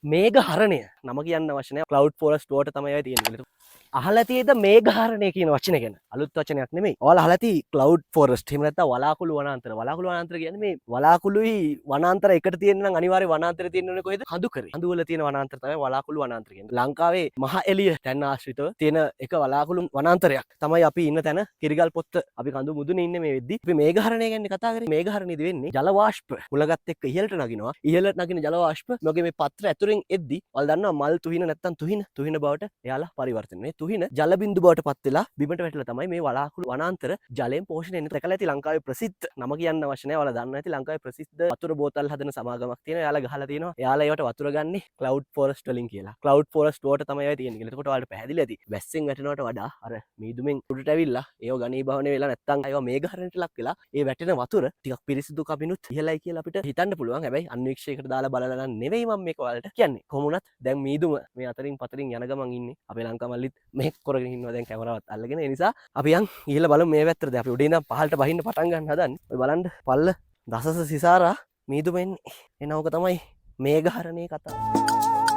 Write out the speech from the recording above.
මේඝහරණය නම කියන්න අවශ්‍ය නැහැ. ක්ලවුඩ් ෆෝරස්ට් වලට තමයි තියෙන්නේ. අහලා තියෙද මේඝහරණය කියන වචනේ ගැන? අලුත් වචනයක් නෙමෙයි. ඔයාලා අහලා තියෙයි ක්ලවුඩ් ෆෝරස්ට්. එහෙම නැත්නම් වලාකුළු වනාන්තර. වලාකුළු වනාන්තර කියන්නේ මේ වලාකුළුයි වනාන්තර එකට තියෙන නම් අනිවාර්යයෙන් වනාන්තරේ තියෙන්නේ කොහෙද? කඳු කරේ. කඳු වල තියෙන වනාන්තර තමයි වලාකුළු වනාන්තර කියන්නේ. ලංකාවේ මහ එළිය තැන් ආශ්‍රිතව තියෙන එක වලාකුළු වනාන්තරයක් තමයි අපි ඉන්න තැන කිරිගල් පොත්ත. අපි කඳු මුදුනේ ඉන්නේ මේ වෙද්දි. අපි මේඝහරණය ගැන කතා කරේ. මේඝහරණයද වෙන්නේ ජල වාෂ්ප මුලගත් එක්ක ඉහළට නගිනවා. ඉහළට නගින ජල වාෂ්ප මොකද මේ පත්‍ර ඇතුලෙන් එද්දි ඔයාලා දන්නවා මල් තුහින නැත්තම් තුහින බවට එයාලා පරිවර්තන වෙන්නේ. තුහින ජල බිඳු බවට පත් වෙලා බිමට වැටලා තමයි මේ වලාකුළු වනාන්තර ජලයෙන් පෝෂණය වෙන්නේ. දැකලා ඇති ලංකාවේ ප්‍රසිද්ධ නම කියන්න අවශ්‍ය නැහැ. ඔයාලා දන්නවා ඇති ලංකාවේ ප්‍රසිද්ධ වතුර බෝතල් හදන සමාගමක් තියෙනවා. එයාලා ගහලා තියෙනවා. එයාලා ඒවට වතුර ගන්නේ ක්ලවුඩ් ෆෝරස්ට් වලින් කියලා. ක්ලවුඩ් ෆෝරස්ට් වලට තමයි ඒවා තියෙන්නේ කියලා. එතකොට ඔයාලට පැහැදිලි ඇති. වැස්සෙන් වැටෙනවට වඩා අර මීදුමෙන් උඩට ඇවිල්ලා ඒව ඝනීභවණය වෙලා නැත්තම් ඒවා මේඝහරණයට ලක් වෙලා ඒ වැටෙන වතුර ටිකක් පිරිසිදු කමිනුත් ඉහළයි කියලා අපිට හිතන්න පුළුවන්. හැබැයි අන්වීක්ෂයකට දාලා බලලා නම් නෙවෙයි මම මේක ඔයාලට කියන්නේ. කොහොම වුණත් දැන් මීදුම මේ අතරින් පතරින් යන ගමන් ඉන්නේ. අපේ ලංකා මල්ලිත් මේක කරගෙන ඉන්නවා දැන් කැමරාවත් අල්ලගෙන. ඒ නිසා අපි යන් ඉහළ බලමු මේ පැත්තට. දැන් අපි උඩින් ඉඳන් පහළට බහින්න පටන් ගන්න හදන්නේ. ඔය බලන්න පල්ල දසස සිසාරා මීදුම එන්නේ. එනවක තමයි මේඝහරණේ කතාව.